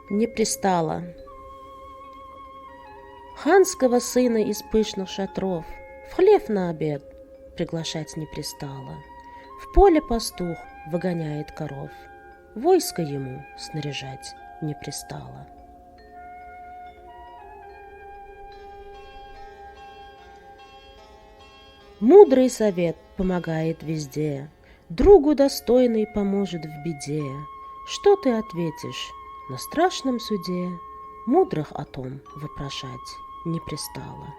Не пристало. Ханского сына из пышных шатров в хлев на обед приглашать не пристало. В поле пастух выгоняет коров, войско ему снаряжать не пристало. Мудрый совет помогает везде, другу достойный поможет в беде. Что ты ответишь на страшном суде? Мудрых о том вопрошать не пристало.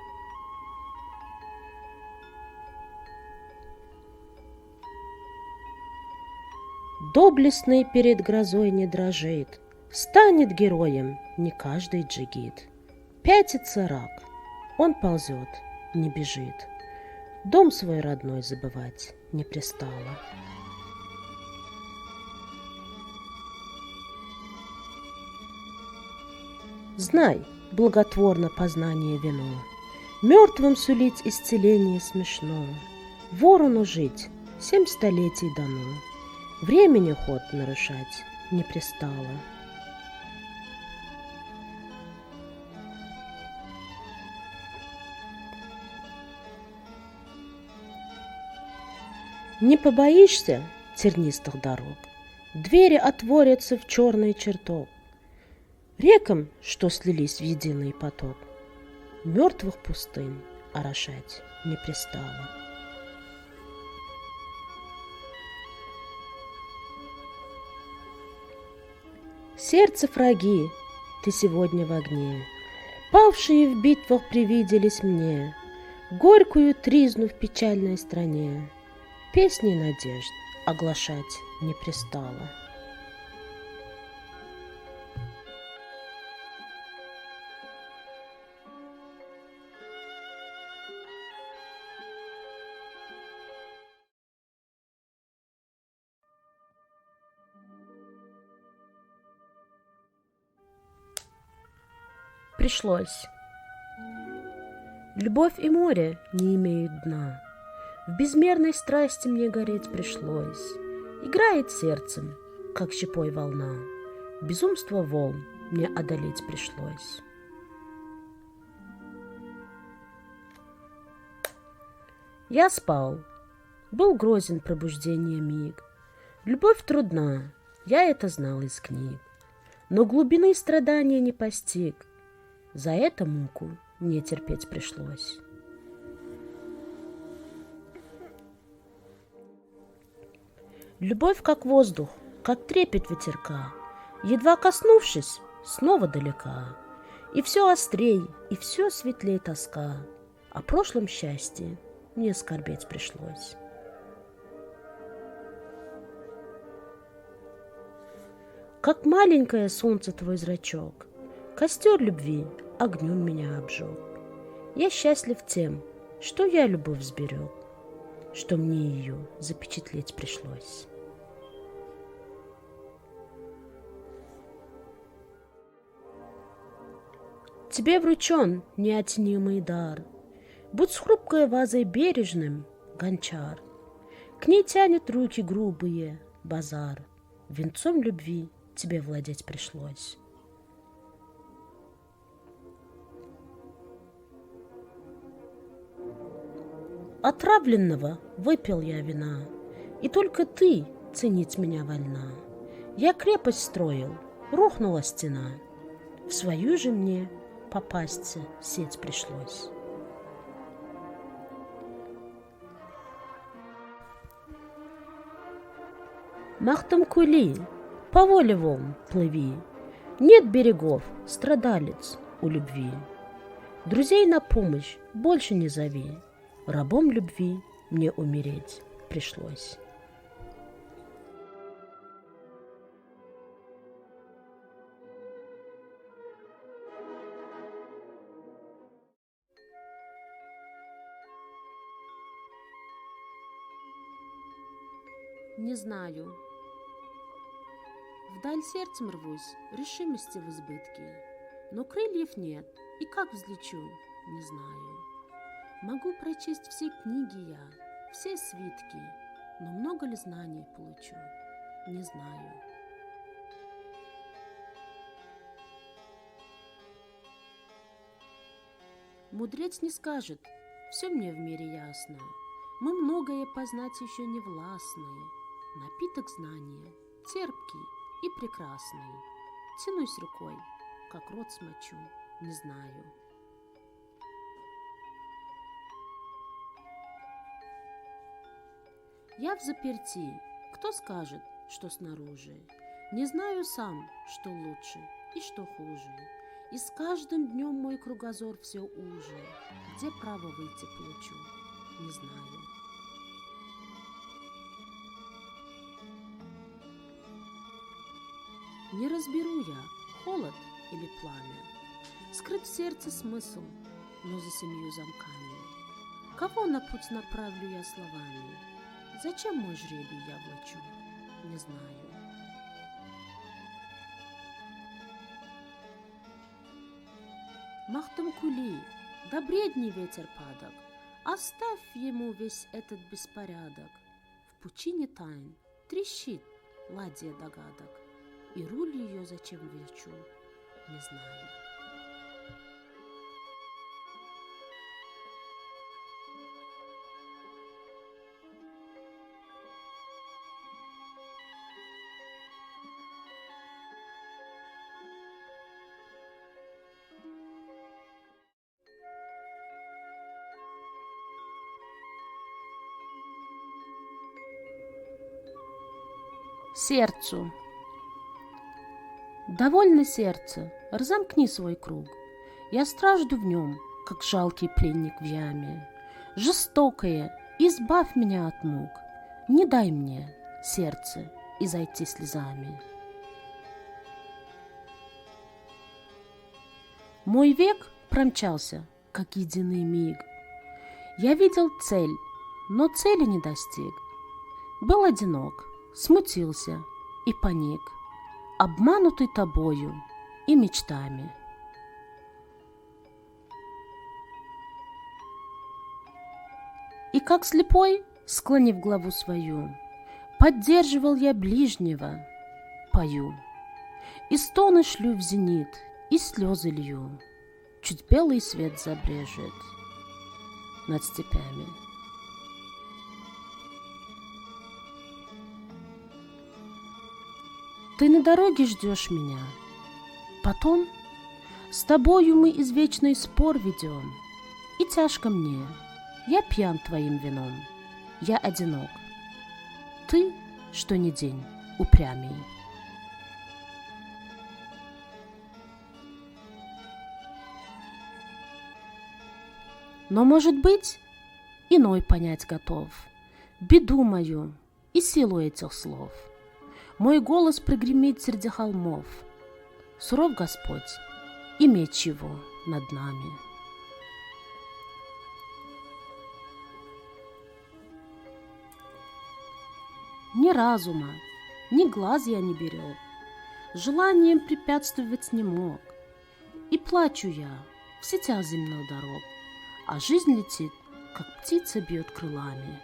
Доблестный перед грозой не дрожит, станет героем не каждый джигит. Пятится рак, он ползет, не бежит. Дом свой родной забывать не пристало. Знай, благотворно познание вино, мертвым сулить исцеление смешно. Ворону жить 7 столетий дано, времени ход нарушать не пристало. Не побоишься тернистых дорог, двери отворятся в черный чертог. Рекам, что слились в единый поток, мертвых пустынь орошать не пристало. Сердце враги, ты сегодня в огне, павшие в битвах привиделись мне, горькую тризну в печальной стране, песни надежд оглашать не пристало. Пришлось. Любовь и море не имеют дна, в безмерной страсти мне гореть пришлось. Играет сердцем, как щепой волна, безумство волн мне одолеть пришлось. Я спал, был грозен пробуждения миг. Любовь трудна, я это знал из книг, но глубины страдания не постиг. За это муку мне терпеть пришлось. Любовь как воздух, как трепет ветерка, едва коснувшись, снова далека. И все острей, и все светлей тоска. О прошлом счастье мне скорбеть пришлось. Как маленькое солнце твой зрачок, костер любви огнем меня обжег. Я счастлив тем, что я любовь сберег, что мне ее запечатлеть пришлось. Тебе вручен неоценимый дар, будь с хрупкой вазой бережным, гончар. К ней тянет руки грубые, базар, венцом любви тебе владеть пришлось. Отравленного выпил я вина, и только ты ценить меня вольна. Я крепость строил, рухнула стена, в свою же мне попасться сеть пришлось. Махтамкули, по воле волн плыви, нет берегов, страдалец у любви. Друзей на помощь больше не зови, рабом любви мне умереть пришлось. Не знаю. Вдаль сердцем рвусь, решимости в избытке, но крыльев нет, и как взлечу, не знаю. Могу прочесть все книги я, все свитки, но много ли знаний получу, не знаю. Мудрец не скажет: все мне в мире ясно. Мы многое познать еще не властны. Напиток знания терпкий и прекрасный. Тянусь рукой, как рот смочу, не знаю. Я в заперти, кто скажет, что снаружи? Не знаю сам, что лучше и что хуже. И с каждым днем мой кругозор все уже. Где право выйти получу, не знаю. Не разберу я, холод или пламя. Скрыт в сердце смысл, но за 7 замками. Кого на путь направлю я словами? Зачем мой жребий я влачу, не знаю. Махтамкули, да бредни ветер падок, оставь ему весь этот беспорядок. В пучине тайн трещит ладья догадок, и руль ее зачем верчу, не знаю. Сердцу. Довольно сердце, разомкни свой круг. Я стражду в нем, как жалкий пленник в яме. Жестокое, избавь меня от мук. Не дай мне, сердце, изойти слезами. Мой век промчался, как единый миг. Я видел цель, но цели не достиг. Был одинок, смутился и паник, обманутый тобою и мечтами. И как слепой, склонив главу свою, поддерживал я ближнего, пою. И стоны шлю в зенит, и слезы лью. Чуть белый свет забрежет над степями. Ты на дороге ждешь меня. Потом с тобою мы извечный спор ведем. И тяжко мне, я пьян твоим вином. Я одинок. Ты, что ни день, упрямей. Но, может быть, иной понять готов беду мою и силу этих слов. Мой голос прогремит среди холмов. Суров Господь, и меч его над нами. Ни разума, ни глаз я не берег, желанием препятствовать не мог. И плачу я в сетях земных дорог, а жизнь летит, как птица бьет крылами.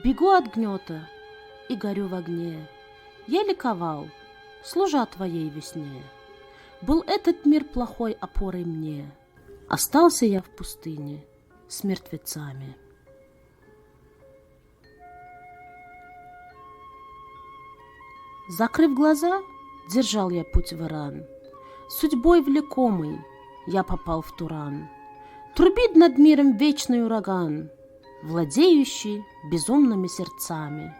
Бегу от гнета и горю в огне. Я ликовал, служа твоей весне. Был этот мир плохой опорой мне. Остался я в пустыне с мертвецами. Закрыв глаза, держал я путь в Иран. Судьбой влекомый я попал в Туран. Трубит над миром вечный ураган, владеющий безумными сердцами.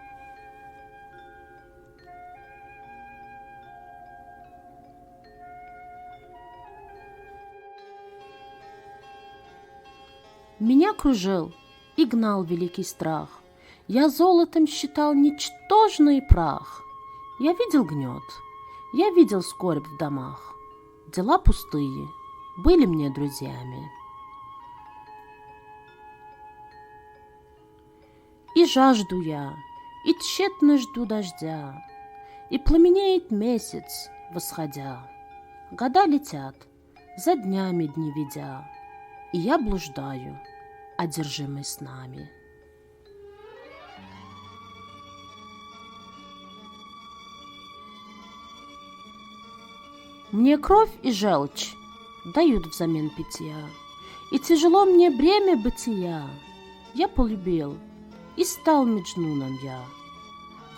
Меня кружил и гнал великий страх. Я золотом считал ничтожный прах. Я видел гнет, я видел скорбь в домах. Дела пустые были мне друзьями. И жажду я, и тщетно жду дождя, и пламенеет месяц, восходя. Года летят, за днями дни ведя, и я блуждаю, одержимый снами. Мне кровь и желчь дают взамен питья, и тяжело мне бремя бытия. Я полюбил, и стал Меджнуном я,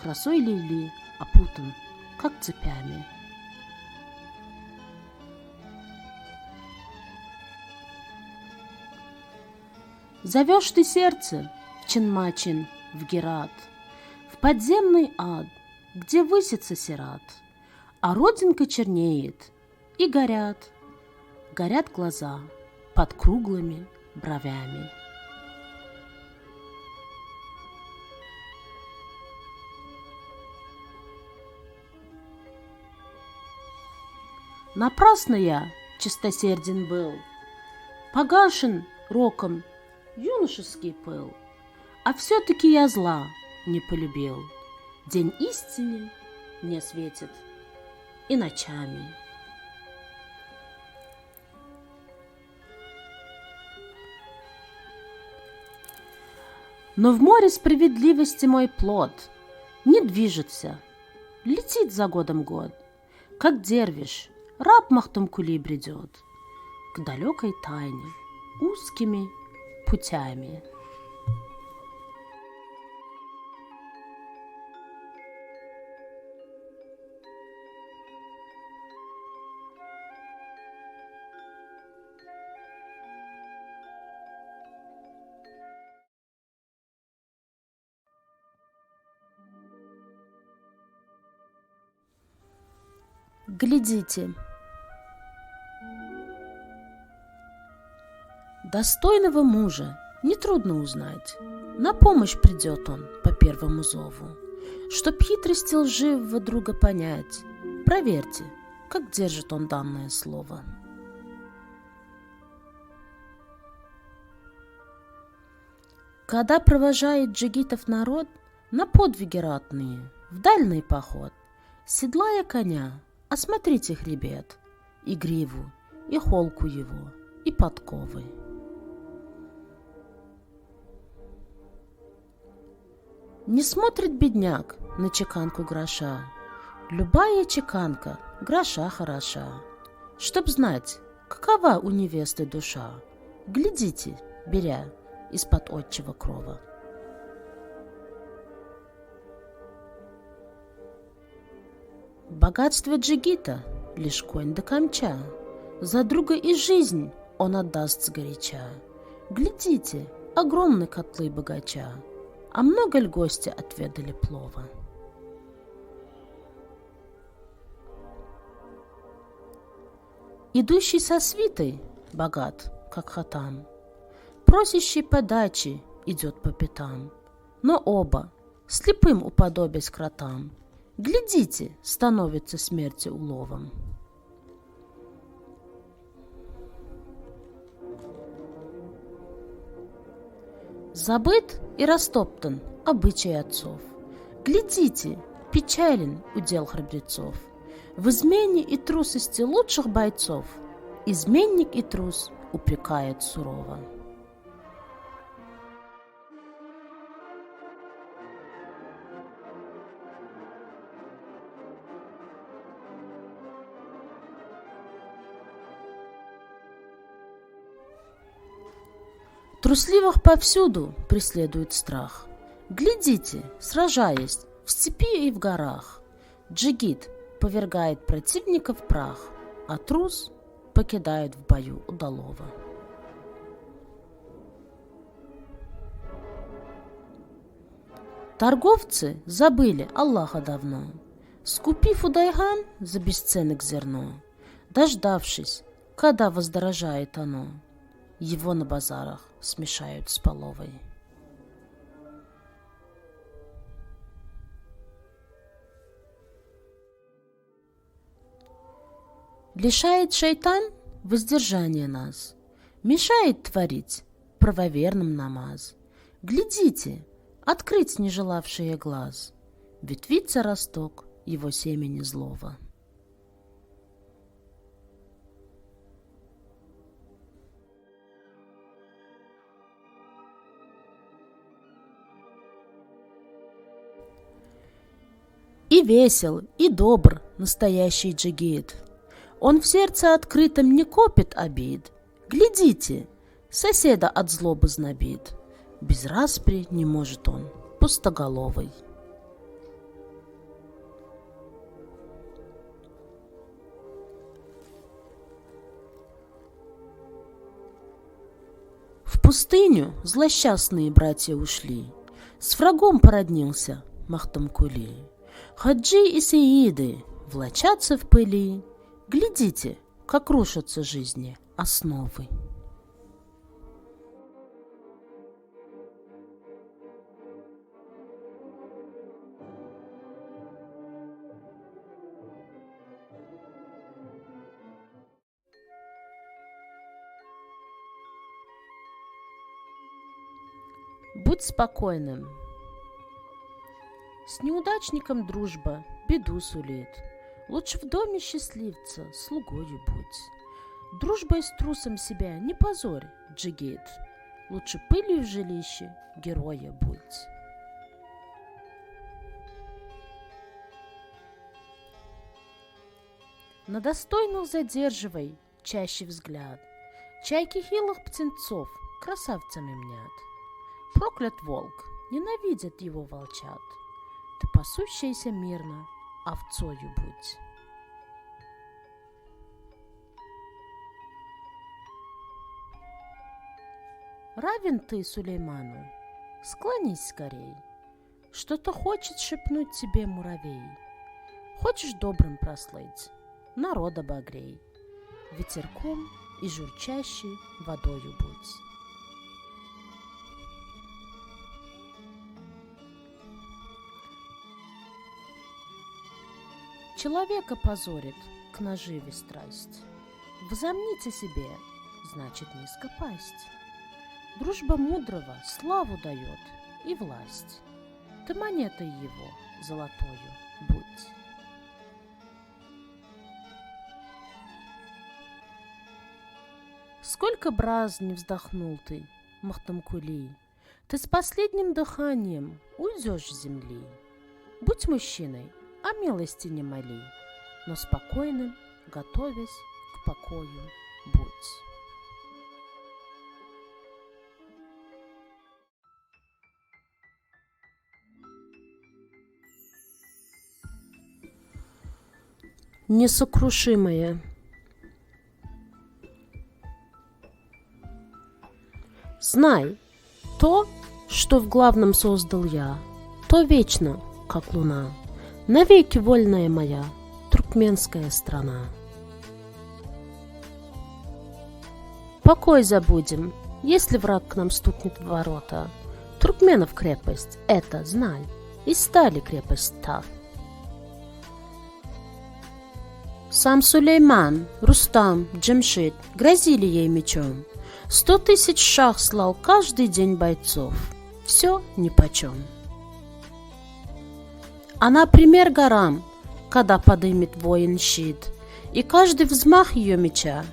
красой Лейли опутан, как цепями. Зовешь ты сердце в Чинмачин, в Герат, в подземный ад, где высится сират, а родинка чернеет, и горят глаза под круглыми бровями. Напрасно я чистосерден был, погашен роком юношеский пыл, а все-таки я зла не полюбил. День истины мне светит и ночами. Но в море справедливости мой плод не движется, летит за годом год, как дервиш, раб Махтумкули бредет к далекой тайне узкими путями. Глядите. Достойного мужа нетрудно узнать. На помощь придет он по первому зову. Чтоб хитрости лживого друга понять, проверьте, как держит он данное слово. Когда провожает джигитов народ на подвиги ратные, в дальний поход, седлая коня, осмотрите хребет, и гриву, и холку его, и подковы. Не смотрит бедняк на чеканку гроша. Любая чеканка гроша хороша. Чтоб знать, какова у невесты душа, глядите, беря из-под отчего крова. Богатство джигита — лишь конь до камча. За друга и жизнь он отдаст сгоряча. Глядите, огромны котлы богача, а много ль гостя отведали плова? Идущий со свитой богат, как хатам, просящий подачи идет по пятам, но оба, слепым уподобясь кротам, глядите, становится смерти уловом. Забыт и растоптан обычай отцов. Глядите, печален удел храбрецов. В измене и трусости лучших бойцов изменник и трус упрекает сурово. Трусливых повсюду преследует страх. Глядите, сражаясь в степи и в горах, джигит повергает противника в прах, а трус покидает в бою удалого. Торговцы забыли Аллаха давно, скупив у дайган за бесценок зерно, дождавшись, когда воздорожает оно, его на базарах смешают с половой. Лишает шайтан воздержания нас, мешает творить правоверным намаз. Глядите, открыть не желавшие глаз, ветвится росток его семени злого. И весел, и добр настоящий джигит. Он в сердце открытом не копит обид. Глядите, соседа от злобы знобит. Без распри не может он, пустоголовый. В пустыню злосчастные братья ушли. С врагом породнился Махтамкули. Хаджи и сеиды влачатся в пыли. Глядите, как рушатся жизни основы. Будь спокойным. С неудачником дружба беду сулит. Лучше в доме счастливца слугою будь. Дружбой с трусом себя не позорь, джигит. Лучше пылью в жилище героя будь. На достойных задерживай чаще взгляд. Чайки хилых птенцов красавцами мнят. Проклят волк, ненавидят его волчат. Ты пасущаяся мирно овцою будь. Равен ты Сулейману, склонись скорей. Что-то хочет шепнуть тебе муравей. Хочешь добрым прослыть, народ обогрей. Ветерком и журчащей водою будь. Человека позорит к наживе страсть. Возомните себе, значит низко пасть. Дружба мудрого славу дает и власть. Ты монетой его золотою будь. Сколько б раз не вздохнул ты, Махтамкули, ты с последним дыханием уйдешь с земли. Будь мужчиной, о милости не моли, но спокойным, готовясь к покою, будь. Несокрушимая. Знай, то, что в главном создал я, то вечно, как луна. Навеки вольная моя туркменская страна. Покой забудем, если враг к нам стукнет в ворота. Туркменов крепость, это знай, из стали крепость та. Сам Сулейман, Рустам, Джемшид грозили ей мечом. 100 000 шах слал каждый день бойцов. Все нипочем. Она пример горам, когда подымет воин щит, и каждый взмах ее меча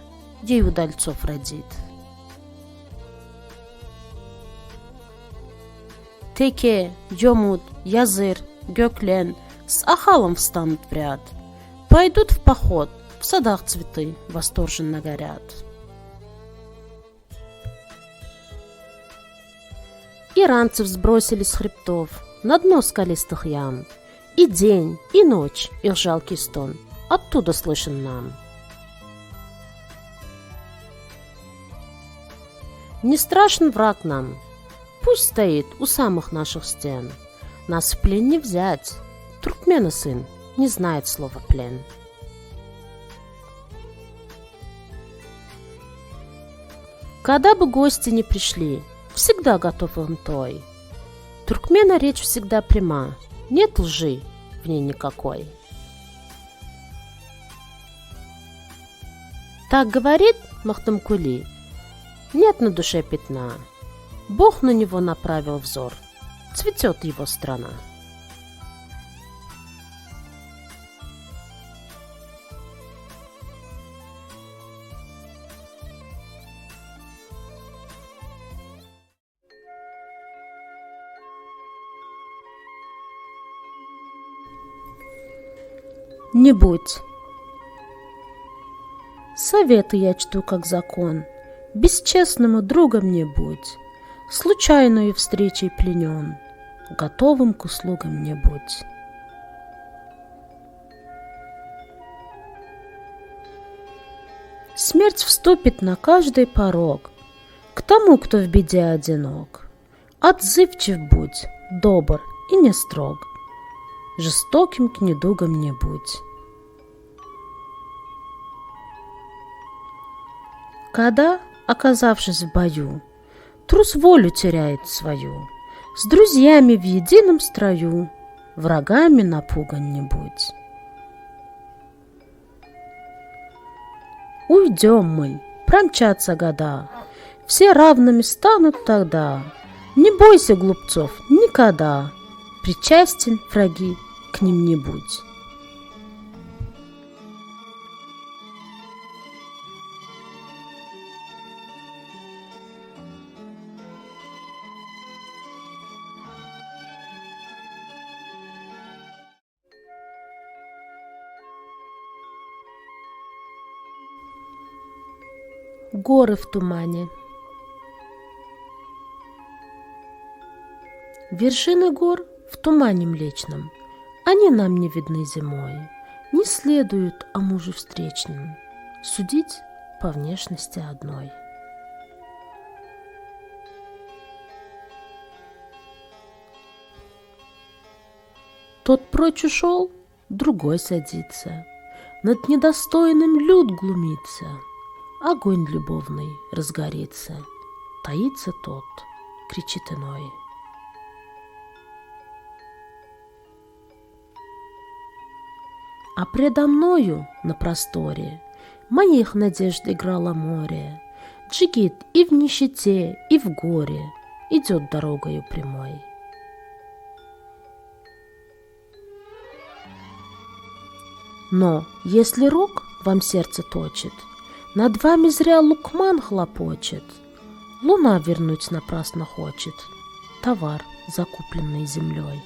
ей удальцов родит. Теке, Йомут, Языр, Гёклен с Ахалом встанут в ряд. Пойдут в поход, в садах цветы восторженно горят. Иранцев сбросили с хребтов на дно скалистых ям. И день, и ночь их жалкий стон оттуда слышен нам. Не страшен враг нам, пусть стоит у самых наших стен. Нас в плен не взять, туркмена сын не знает слова плен. Когда бы гости не пришли, всегда готов он той. Туркмена речь всегда пряма, нет лжи в ней никакой. Так говорит Махтамкули, нет на душе пятна. Бог на него направил взор, цветет его страна. Не будь. Советы я чту как закон. Бесчестному другом не будь, случайную встречей пленен, готовым к услугам не будь. Смерть вступит на каждый порог к тому, кто в беде одинок. Отзывчив будь, добр и не строг, жестоким к недугам не будь. Когда, оказавшись в бою, трус волю теряет свою, с друзьями в едином строю, врагами напуган не будь. Уйдем мы, промчатся года, все равными станут тогда. Не бойся глупцов никогда, причастен, враги, к ним не будь. Горы в тумане. Вершины гор в тумане млечном, они нам не видны зимой, не следует о муже встречном судить по внешности одной. Тот прочь ушел, другой садится, над недостойным люд глумится, огонь любовный разгорится, таится тот, кричит иной. А предо мною на просторе моих надежд играло море. Джигит и в нищете, и в горе идет дорогою прямой. Но если рог вам сердце точит, над вами зря лукман хлопочет, луна вернуть напрасно хочет товар, закупленный землей.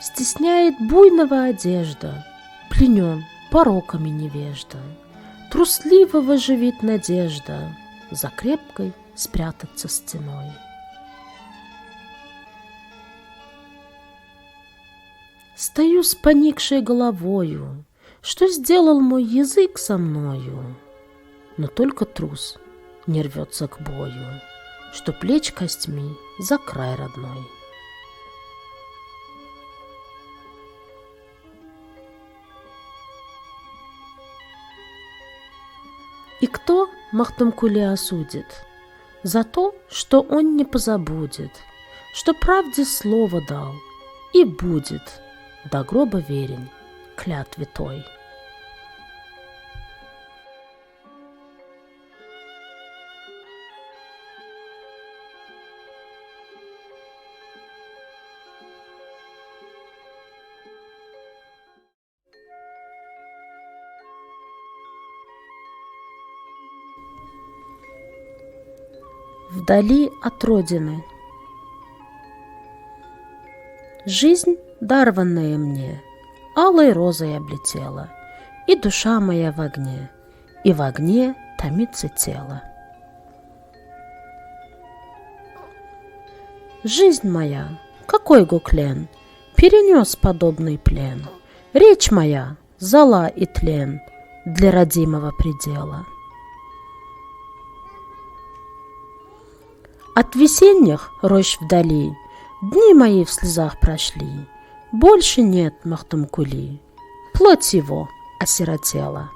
Стесняет буйного одежда, пленен пороками невежда, трусливого живит надежда за крепкой спрятаться стеной. Стою с поникшей головою, что сделал мой язык со мною, но только трус не рвется к бою, чтоб лечь костьми за край родной. И кто Махтумкуле осудит? За то, что он не позабудет, что правде слово дал, и будет до гроба верен клятве той. Вдали от родины. Жизнь, дарованная мне, алой розой облетела, и душа моя в огне, и в огне томится тело. Жизнь моя, какой гуклен, перенес подобный плен, речь моя, зола и тлен для родимого предела. От весенних рощ вдали дни мои в слезах прошли. Больше нет Махтумкули, плоть его осиротела.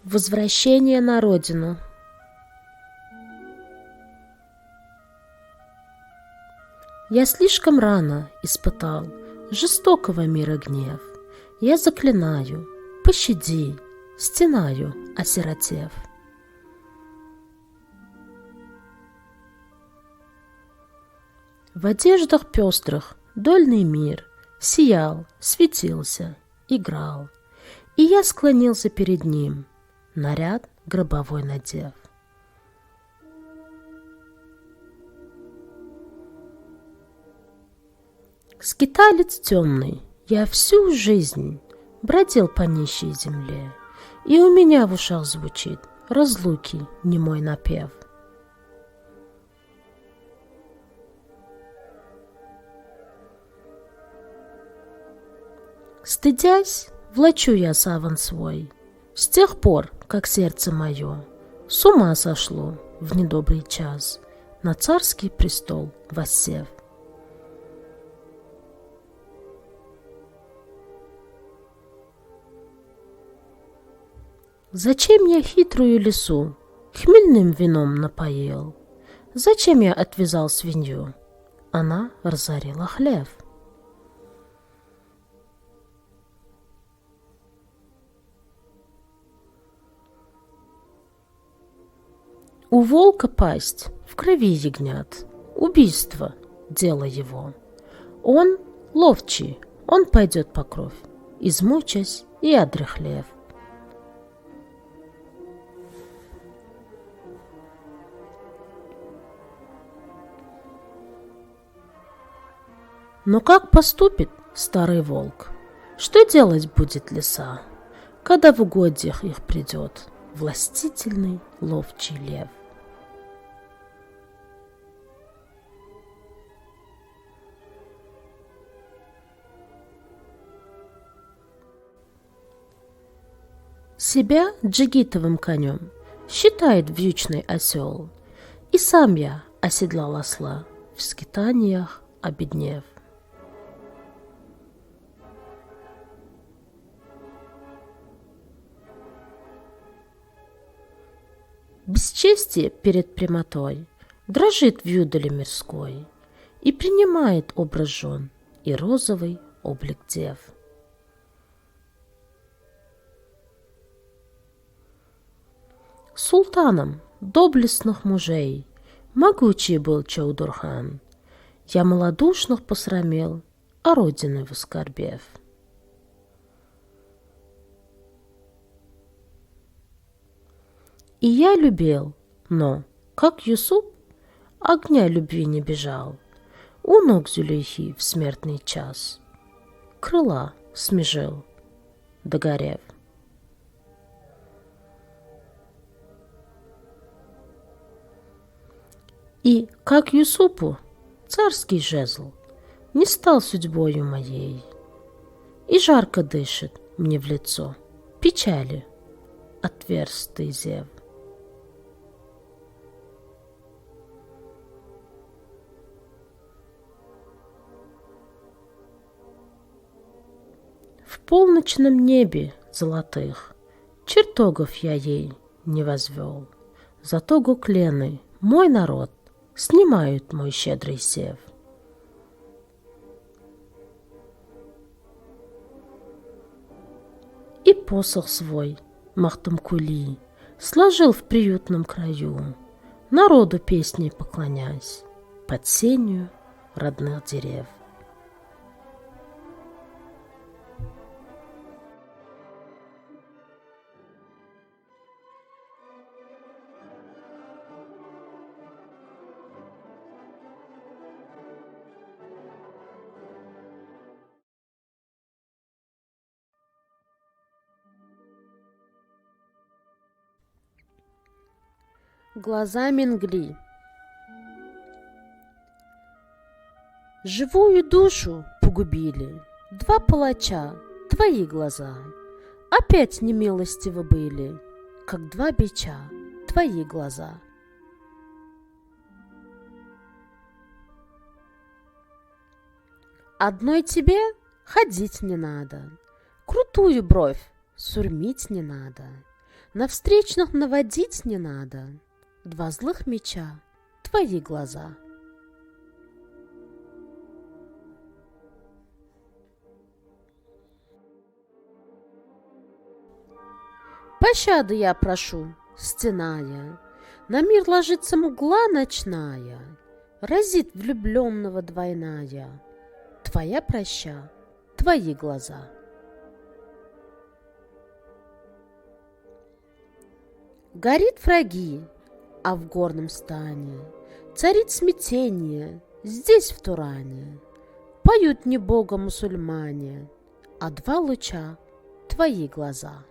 Возвращение на родину. Я слишком рано испытал жестокого мира гнев. Я заклинаю, пощади, стенаю, осиротев. В одеждах пестрых дольный мир сиял, светился, играл, и я склонился перед ним, наряд гробовой надев. Скиталец темный, я всю жизнь бродил по нищей земле, и у меня в ушах звучит разлуки немой напев. Стыдясь, влачу я саван свой, с тех пор, как сердце мое с ума сошло в недобрый час, на царский престол воссев. Зачем я хитрую лису хмельным вином напоил? Зачем я отвязал свинью? Она разорила хлев. У волка пасть в крови ягнят, убийство — дело его. Он ловчий, он пойдет по кровь, измучась и одряхлев. Но как поступит старый волк? Что делать будет лиса, когда в угодьях их придет властительный ловчий лев? Себя джигитовым конем считает вьючный осел, и сам я оседлал осла в скитаниях обеднев. Бесчестие перед прямотой дрожит в юдоле мирской и принимает образ жен и розовый облик дев. Султаном доблестных мужей могучий был Чаудурхан. Я малодушных посрамил, а родины воскорбев. И я любил, но, как Юсуп, огня любви не бежал. У ног Зулейхи в смертный час крыла смежил, догорев. И, как Юсупу, царский жезл не стал судьбою моей, и жарко дышит мне в лицо печали отверстый зев. В полночном небе золотых чертогов я ей не возвел, зато гуклены, мой народ, снимают мой щедрый сев. И посох свой Махтумкули сложил в приютном краю, народу песней поклонясь, под сенью родных дерев. Глаза Менгли. Живую душу погубили два палача, твои глаза. Опять немилостивы были, как два бича, твои глаза. Одной тебе ходить не надо, крутую бровь сурмить не надо, на встречных наводить не надо. Два злых меча, твои глаза. Пощады я прошу, стеная, на мир ложится мгла ночная, Разит влюбленного двойная, твоя проща, твои глаза. Горит враги, а в горном стане царит смятение здесь, в Туране. Поют не бога мусульмане, а два луча — твои глаза.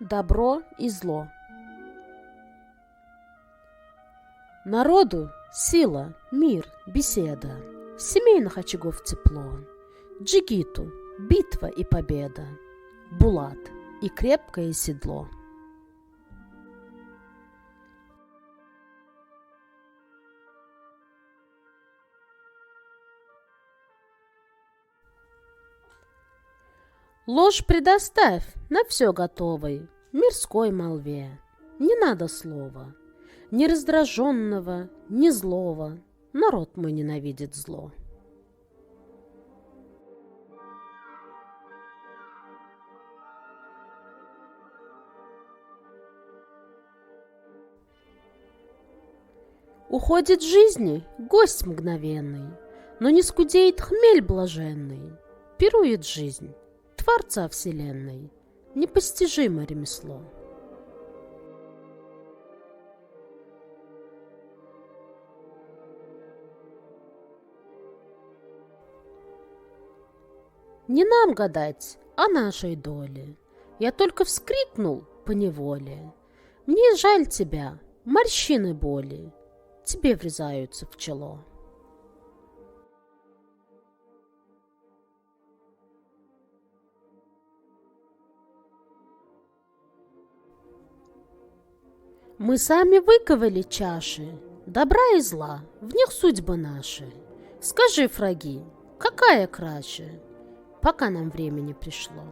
Добро и зло. Народу сила, мир, беседа, семейных очагов тепло, джигиту битва и победа, булат и крепкое седло. Ложь предоставь на все готовой мирской молве. Не надо слова, ни раздраженного, ни злого. Народ мой ненавидит зло. Уходит жизни гость мгновенный, но не скудеет хмель блаженный. Пирует жизнь Творца Вселенной, непостижимо ремесло. Не нам гадать о нашей доле. Я только вскрикнул поневоле. Мне жаль тебя, морщины боли тебе врезаются в чело. Мы сами выковали чаши добра и зла, в них судьбы наши. Скажи, враги, какая краше, пока нам время не пришло.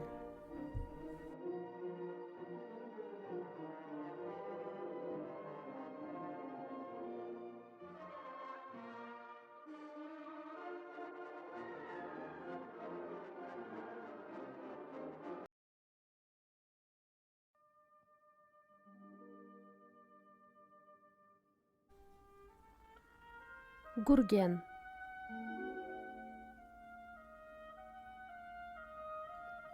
Гурген.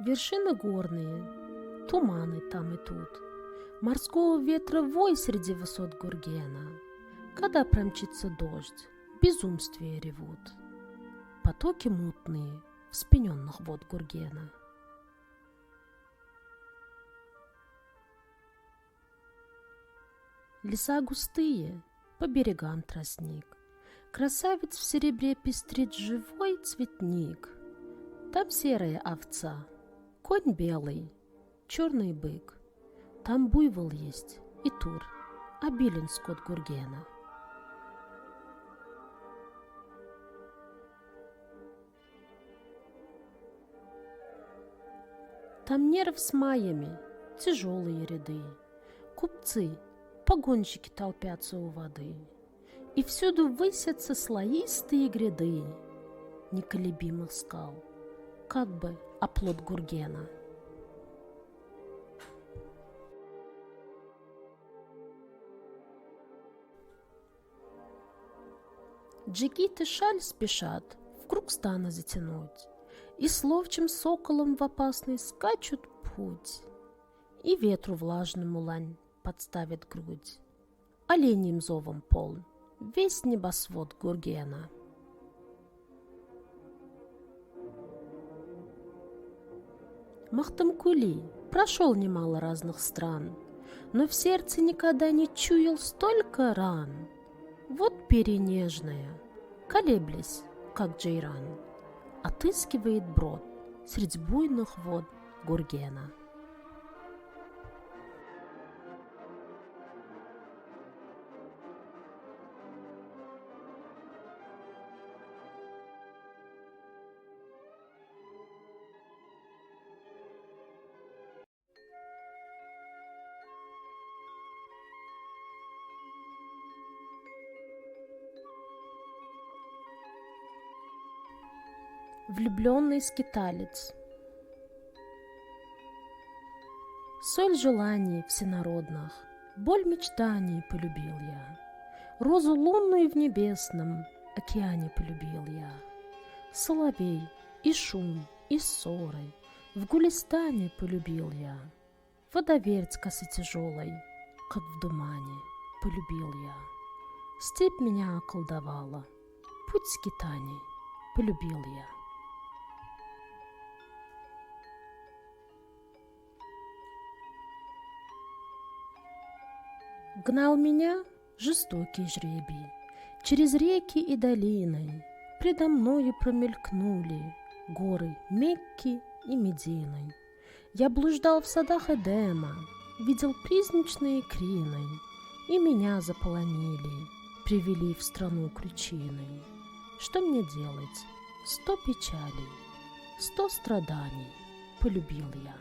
Вершины горные, туманы там и тут, морского ветра вой среди высот Гургена. Когда промчится дождь, безумствие ревут потоки мутные вспененных вод Гургена. Леса густые, по берегам тростник, красавец в серебре пестрит живой цветник. Там серая овца, конь белый, черный бык. Там буйвол есть и тур, обилен скот Гургена. Там нерв с маями, тяжелые ряды, купцы, погонщики толпятся у воды, и всюду высятся слоистые гряды неколебимых скал, как бы оплот Гургена. Джигиты шаль спешат в круг стана затянуть, и с ловчим соколом в опасный скачут путь, и ветру влажному лань подставит грудь. Оленьим зовом полн весь небосвод Гургена. Махтамкули прошел немало разных стран, но в сердце никогда не чуял столько ран. Вот перенежная, колеблясь, как джейран, отыскивает брод средь буйных вод Гургена. Влюбленный скиталец. Соль желаний всенародных, боль мечтаний полюбил я. Розу лунную в небесном океане полюбил я. Соловей и шум, и ссоры в гулистане полюбил я. Водоверь косы тяжелой, как в тумане, полюбил я. Степь меня околдовала, путь скитаний полюбил я. Гнал меня жестокий жребий, через реки и долины предо мною промелькнули горы Мекки и Медины. Я блуждал в садах Эдема, видел призничные крины, и меня заполонили, привели в страну кручины. Что мне делать? 100 печалей, 100 страданий полюбил я.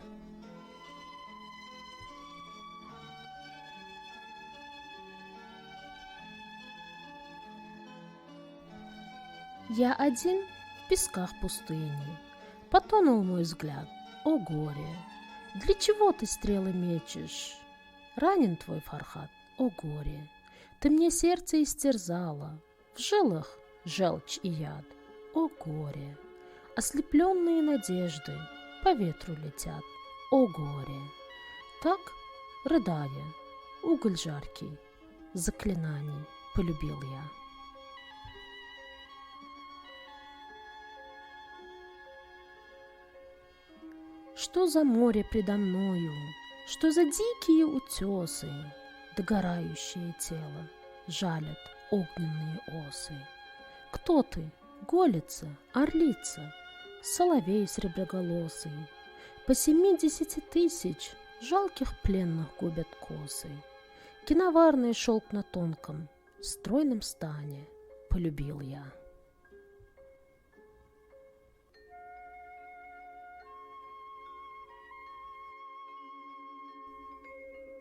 Я один в песках пустыни, потонул мой взгляд, о горе! Для чего ты стрелы мечешь? Ранен твой Фархат, о горе! Ты мне сердце истерзала, в жилах желчь и яд, о горе! Ослепленные надежды по ветру летят, о горе! Так, рыдая, уголь жаркий, заклинаний полюбил я. Что за море предо мною, что за дикие утесы, догорающее тело жалят огненные осы. Кто ты, голица, орлица, соловей среброголосый? По 70 тысяч жалких пленных губят косы. Киноварный шелк на тонком, стройном стане полюбил я.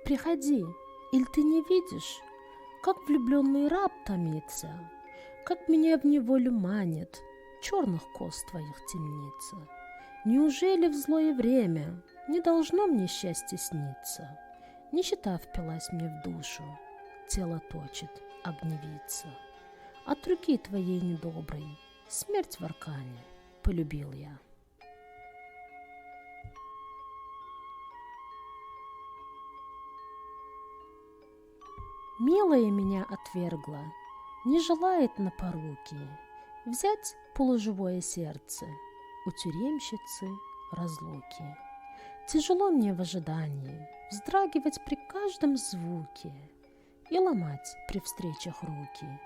Приходи, иль ты не видишь, как влюбленный раб томится, как меня в неволю манит черных коз твоих темница. Неужели в злое время не должно мне счастье сниться? Нищета впилась мне в душу, тело точит огневица. От руки твоей недоброй смерть в аркане полюбил я. Милая меня отвергла, не желает на поруки взять полуживое сердце у тюремщицы разлуки. Тяжело мне в ожидании вздрагивать при каждом звуке и ломать при встречах руки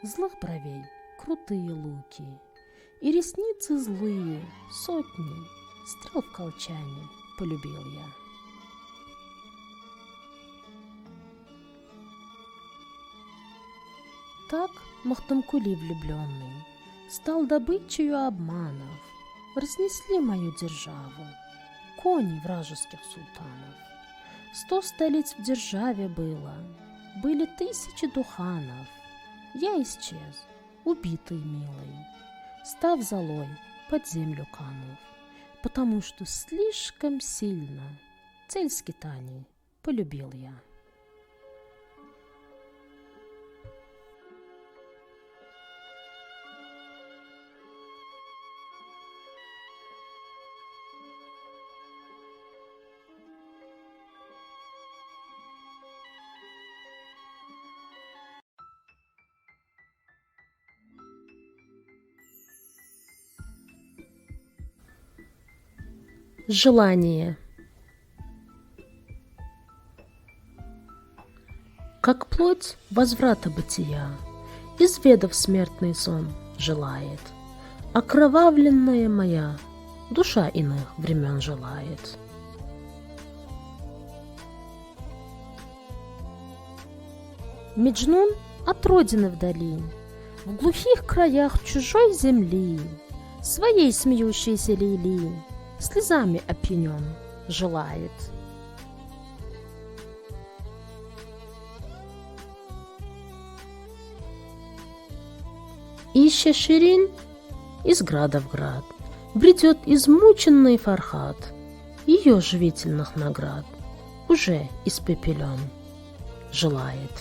злых бровей крутые луки и ресницы злые сотни стрел в колчане полюбил я. Так Махтумкули влюбленный стал добычею обманов, разнесли мою державу кони вражеских султанов. 100 столиц в державе было, были 1000 духанов. Я исчез, убитый милый, став золой, под землю канув, потому что слишком сильно цель скитаний полюбил я. Желание. Как плоть возврата бытия, изведав смертный сон, желает, окровавленная моя душа иных времен желает. Меджнун от родины вдали, в глухих краях чужой земли, своей смеющейся Лейли слезами опьянен желает. Ища Ширин из града в град, Бредет измученный Фархат, ее живительных наград уже испепелен, желает.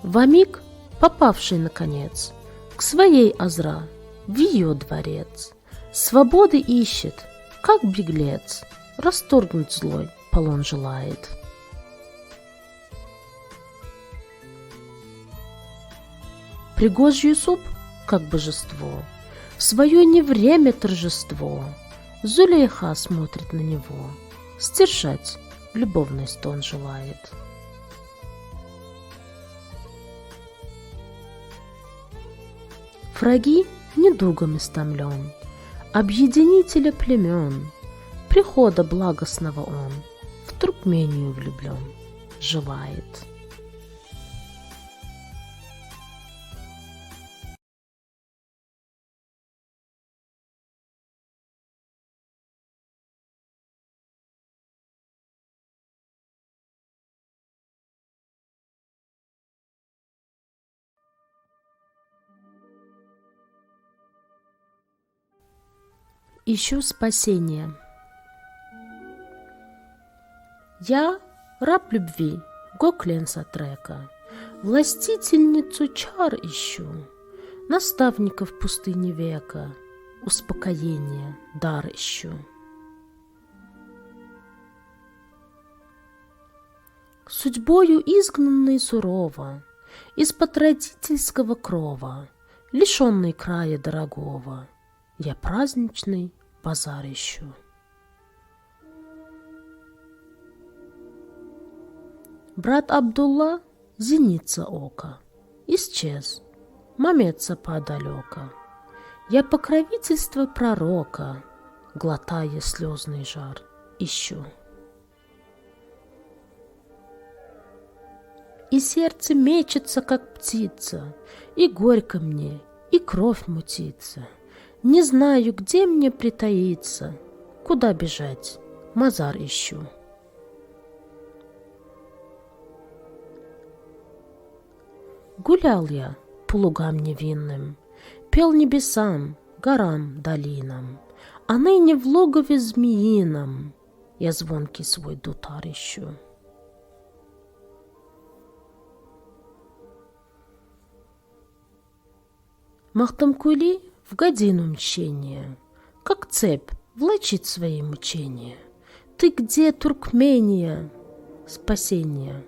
Вамиг, попавший, наконец, к своей Азра, в ее дворец, свободы ищет, как беглец, расторгнуть злой полон желает. Пригожий Юсуп, как божество, в свое невремя торжество, Зулейха смотрит на него, стержать любовный стон желает. Враги недугом истомлен, объединителя племен, прихода благостного он в Туркмению влюблен, желает. Ищу спасения. Я раб любви, Гоклен Сатрека, властительницу чар ищу, наставников в пустыне века, успокоение, дар ищу. Судьбою изгнанный сурово, из-под родительского крова, лишенный края дорогого, я праздничный базар ищу. Брат Абдулла, зеница ока, исчез, мамется подалека. Я покровительство пророка, глотая слезный жар, ищу. И сердце мечется, как птица, и горько мне, и кровь мутится. Не знаю, где мне притаиться, куда бежать, мазар ищу. Гулял я по лугам невинным, пел небесам, горам, долинам, а ныне в логове змеином я звонкий свой дутар ищу. Махтамкули в годину мщения, как цепь влачит свои мучения. Ты где, Туркмения? Спасение,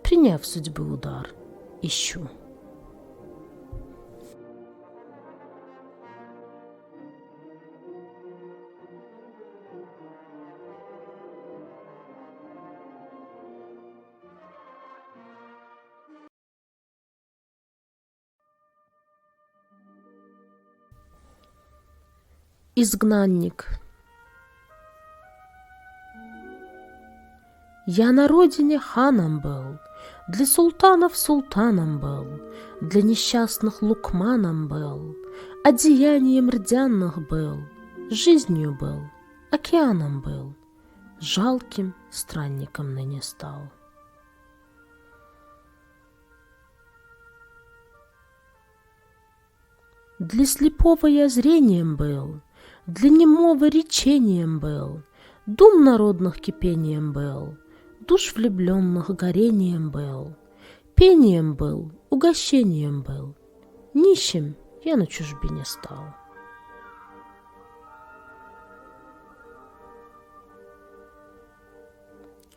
приняв судьбы удар, ищу. Изгнанник. Я на родине ханом был, для султанов султаном был, для несчастных лукманом был, одеянием рдяных был, жизнью был, океаном был, жалким странником ныне стал. Для слепого я зрением был, для немого речением был, дум народных кипением был, душ влюбленных горением был, пением был, угощением был, нищим я на чужбине стал.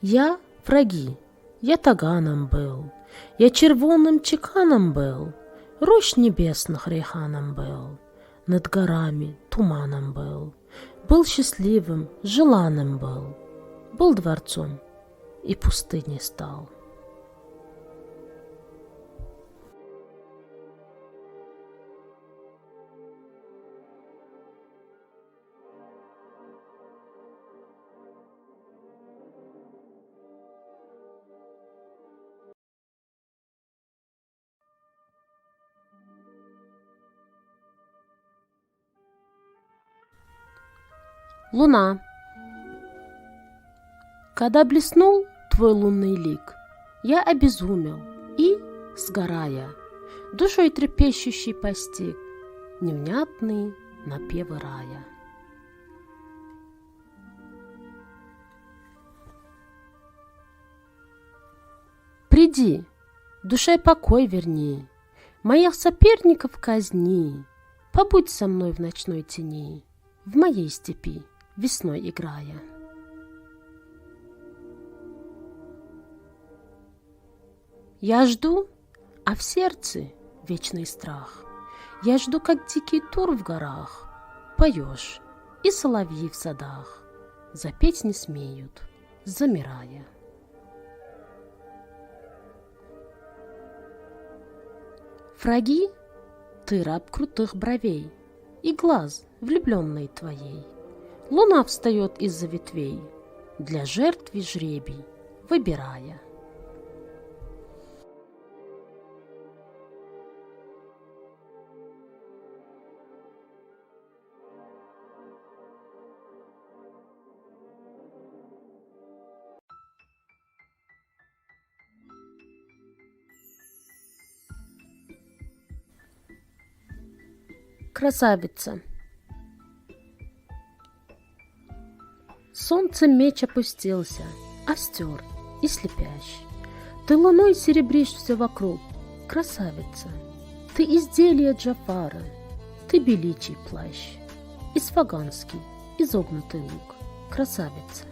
Я враги, я таганом был, я червоным чеканом был, рощ небесных рейханом был, над горами туманом был счастливым, желанным был дворцом и пустыней стал. Луна. Когда блеснул твой лунный лик, я обезумел и сгорая, душой трепещущий постиг невнятные напевы рая. Приди, душе покой верни, моих соперников казни, побудь со мной в ночной тени, в моей степи весной играя. Я жду, а в сердце вечный страх. Я жду, как дикий тур в горах. Поешь, и соловьи в садах запеть не смеют, замирая. Враги, ты раб крутых бровей и глаз влюбленной твоей. Луна встает из-за ветвей, для жертвы жребий выбирая. Красавица. Солнце меч опустился, остер и слепящ. Ты луной серебришь все вокруг, красавица. Ты изделие Джафара, ты беличий плащ, исфаганский изогнутый лук, красавица.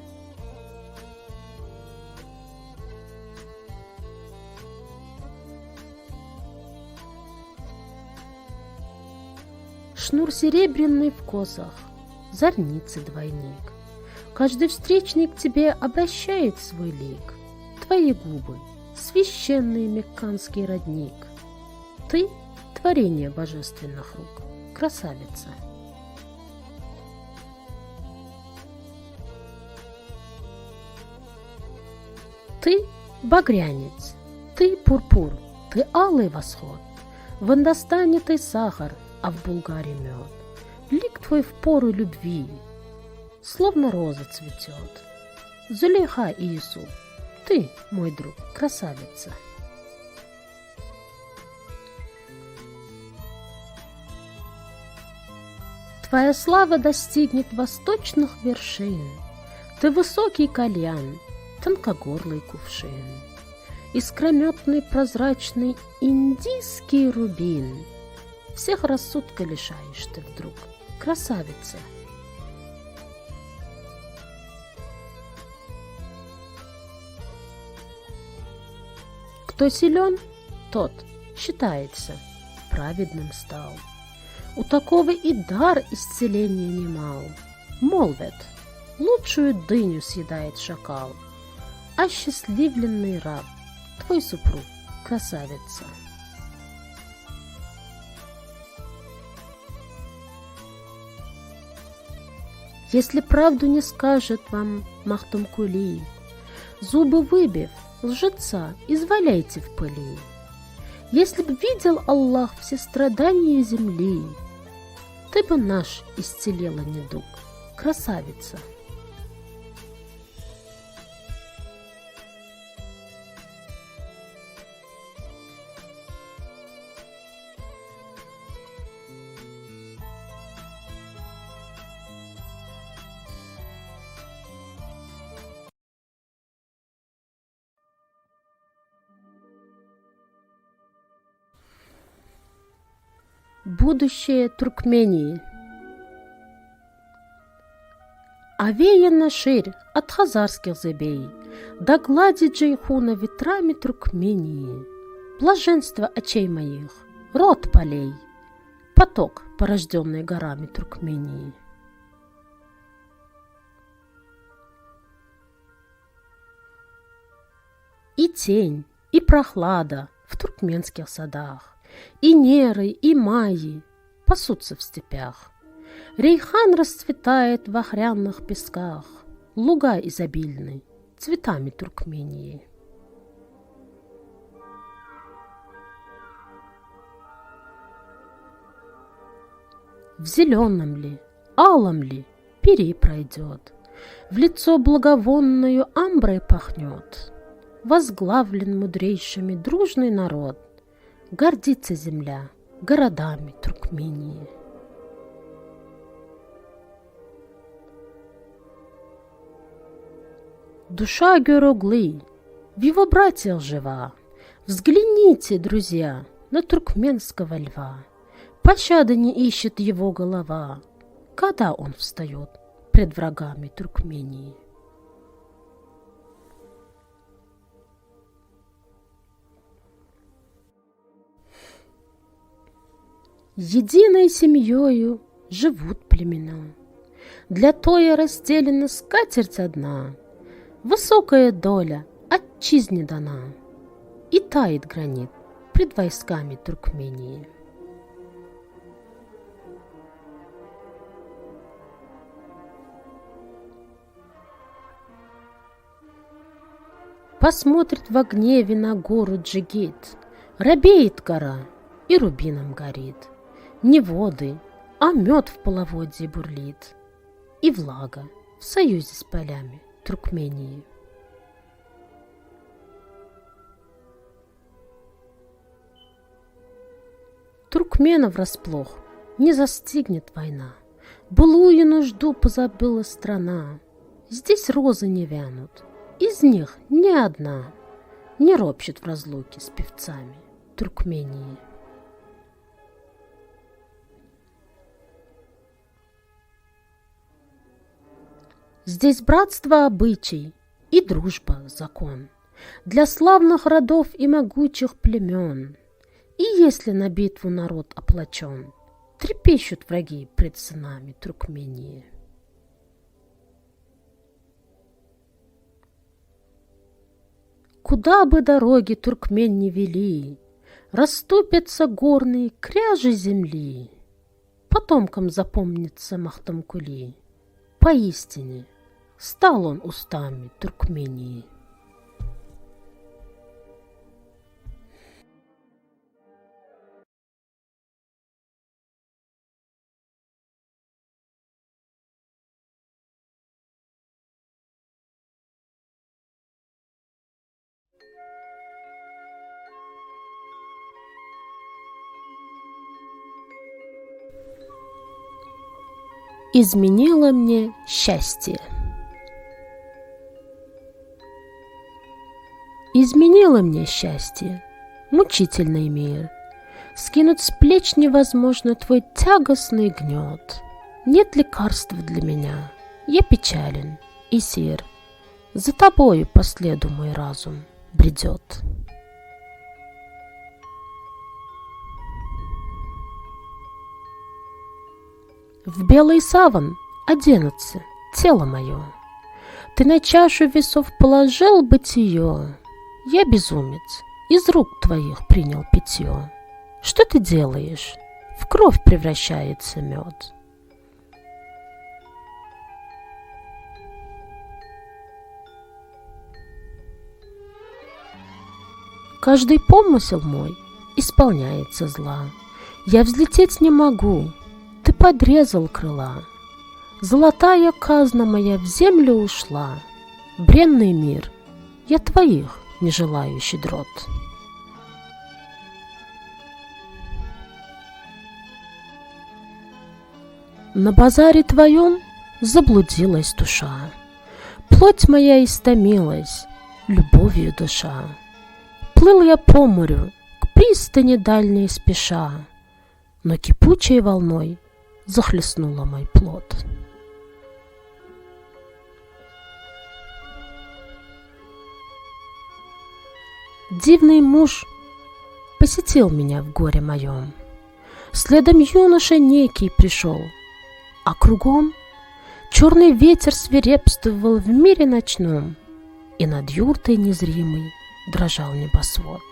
Шнур серебряный в косах, зорницы двойник. Каждый встречный к тебе обращает свой лик. Твои губы — священный мекканский родник. Ты — творение божественных рук, красавица. Ты — багрянец, ты — пурпур, ты — алый восход. В Индостане ты — сахар, а в Булгарии мед. Лик твой в пору любви, словно роза цветет. Зулейха и Юсуф, ты, мой друг, красавица. Твоя слава достигнет восточных вершин. Ты высокий кальян, тонкогорлый кувшин, искрометный прозрачный индийский рубин. Всех рассудка лишаешь ты вдруг, красавица. Кто силен, тот, считается, праведным стал. У такого и дар исцеления немал. Молвят, лучшую дыню съедает шакал, а счастливленный раб, твой супруг, красавица. Если правду не скажет вам Махтумкули, зубы выбив, лжеца изваляйте в пыли. Если б видел Аллах все страдания земли, ты бы наш исцелела недуг, красавица. Будущее Туркмении. Овеяна ширь от хазарских зыбей, до глади Джейхуна ветрами Туркмении. Блаженство очей моих, род полей, поток, порожденный горами Туркмении. И тень, и прохлада в туркменских садах, и неры, и майи пасутся в степях. Рейхан расцветает в охряных песках, луга изобильны цветами Туркмении. В зеленом ли, алом ли пири пройдет, в лицо благовонную амброй пахнет. Возглавлен мудрейшими дружный народ, Гордится земля городами Туркмении. Душа Героглы в его братьях жива. Взгляните, друзья, на туркменского льва. Пощады не ищет его голова, когда он встает пред врагами Туркмении. Единой семьёю живут племена. Для тоя расстелена скатерть одна, высокая доля отчизне дана, и тает гранит пред войсками Туркмении. Посмотрит во гневе на гору Джигит, робеет гора и рубином горит. Не воды, а мед в половодье бурлит, и влага в союзе с полями Туркмении. Туркменов врасплох не застигнет война, былую нужду позабыла страна. Здесь розы не вянут, из них ни одна не ропщет в разлуке с певцами Туркмении. Здесь братство обычай и дружба закон для славных родов и могучих племен. И если на битву народ оплачен, трепещут враги пред сынами Туркмении. Куда бы дороги туркмен не вели, расступятся горные кряжи земли. Потомкам запомнится Махтамкули. Поистине стал он устами Туркмении. Изменило мне счастье. Изменило мне счастье, мучительный мир. Скинуть с плеч невозможно твой тягостный гнет. Нет лекарств для меня, я печален и сир. За тобою по следу мой разум бредет. В белый саван оденутся тело мое. Ты на чашу весов положил бытие. Я безумец, из рук твоих принял питье. Что ты делаешь? В кровь превращается мед. Каждый помысел мой исполняется зла. Я взлететь не могу, ты подрезал крыла. Золотая казна моя в землю ушла. Бренный мир, я твоих не желаю щедрот. На базаре твоем заблудилась душа. Плоть моя истомилась, любовью душа. Плыл я по морю, к пристани дальней спеша, но кипучей волной захлестнула мой плот. Дивный муж посетил меня в горе моем. Следом юноша некий пришел, а кругом черный ветер свирепствовал в мире ночном, и над юртой незримой дрожал небосвод.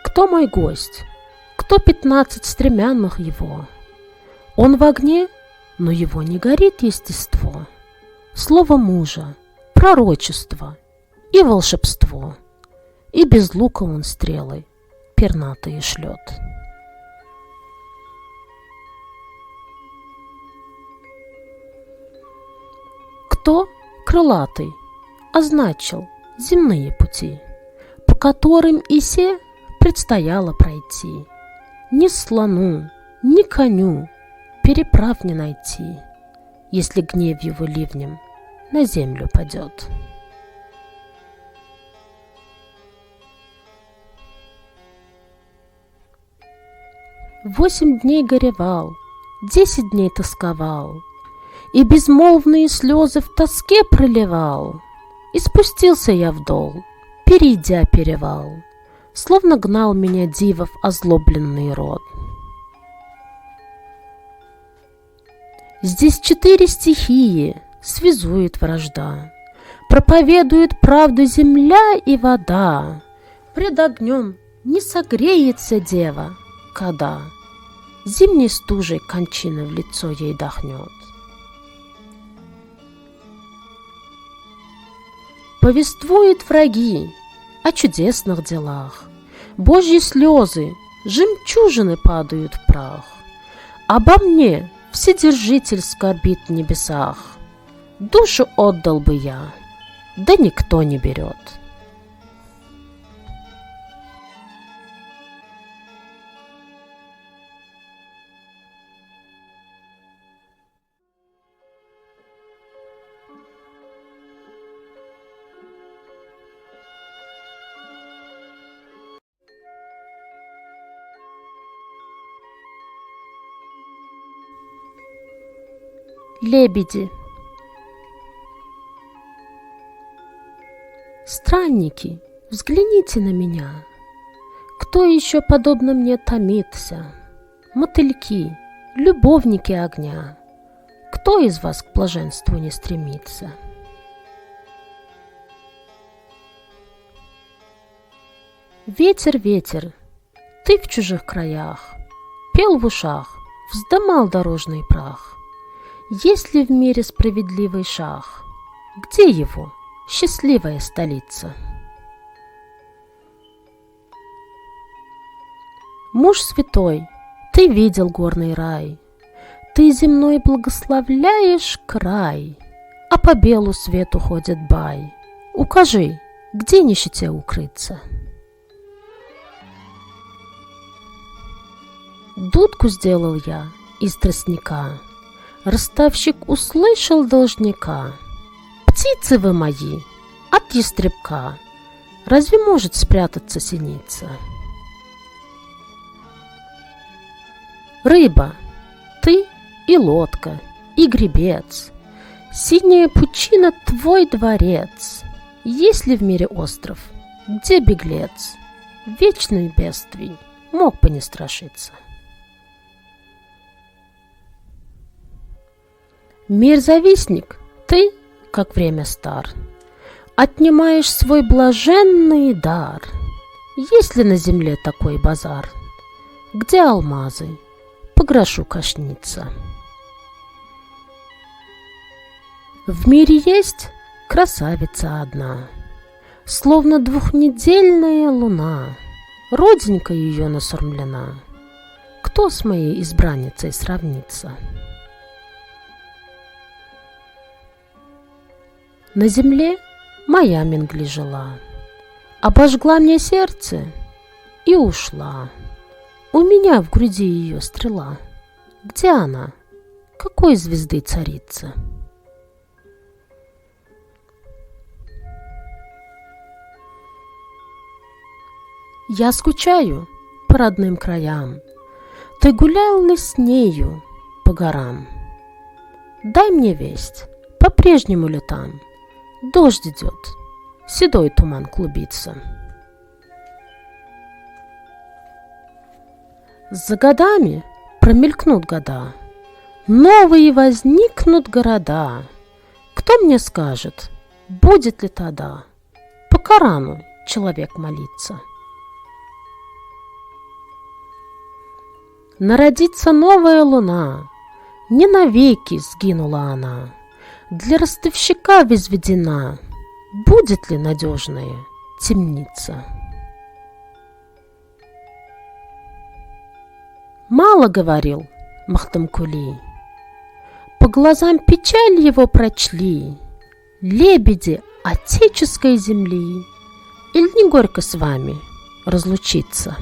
Кто мой гость? Кто 15 стремянных его? Он в огне, но его не горит естество. Слово мужа, пророчество и волшебство, и без лука он стрелы пернатые шлет. Кто, крылатый, означил земные пути, по которым и се предстояло пройти. Ни слону, ни коню переправ не найти, если гнев его ливнем на землю падет. Восемь дней горевал, 10 дней тосковал, и безмолвные слезы в тоске проливал. И спустился я в дол, перейдя перевал, словно гнал меня дивов озлобленный род. Здесь 4 стихии связует вражда, проповедует правду земля и вода. Пред огнем не согреется дева, когда зимней стужей кончина в лицо ей дохнет. Повествуют враги о чудесных делах, Божьи слезы, жемчужины падают в прах. Обо мне Вседержитель скорбит в небесах. Душу отдал бы я, да никто не берет. Лебеди. Странники, взгляните на меня. Кто еще подобно мне томится? Мотыльки, любовники огня. Кто из вас к блаженству не стремится? Ветер, ветер, ты в чужих краях, пел в ушах, вздымал дорожный прах. Есть ли в мире справедливый шах? Где его счастливая столица? Муж святой, ты видел горный рай, ты земной благословляешь край, а по белу свету ходит бай. Укажи, где нищете укрыться? Дудку сделал я из тростника, ростовщик услышал должника. Птицы вы мои, от ястребка разве может спрятаться синица? Рыба, ты и лодка, и гребец, синяя пучина твой дворец. Есть ли в мире остров, где беглец вечный бедствий мог бы не страшиться? Мир-завистник, ты, как время стар, отнимаешь свой блаженный дар. Есть ли на земле такой базар, где алмазы по грошу кошница? В мире есть красавица одна, словно двухнедельная луна. Родинка ее насурмлена. Кто с моей избранницей сравнится? На земле моя Менгли жила, обожгла мне сердце и ушла. У меня в груди ее стрела. Где она? Какой звезды царица? Я скучаю по родным краям. Ты гулял ли с нею по горам? Дай мне весть, по-прежнему ли там дождь идет, седой туман клубится? За годами промелькнут года, новые возникнут города. Кто мне скажет, будет ли тогда по Корану человек молиться? Народится новая луна, не навеки сгинула она, для ростовщика возведена. Будет ли надежная темница? Мало говорил Махтамкули, по глазам печаль его прочли. лебеди отеческой земли, иль не горько с вами разлучиться?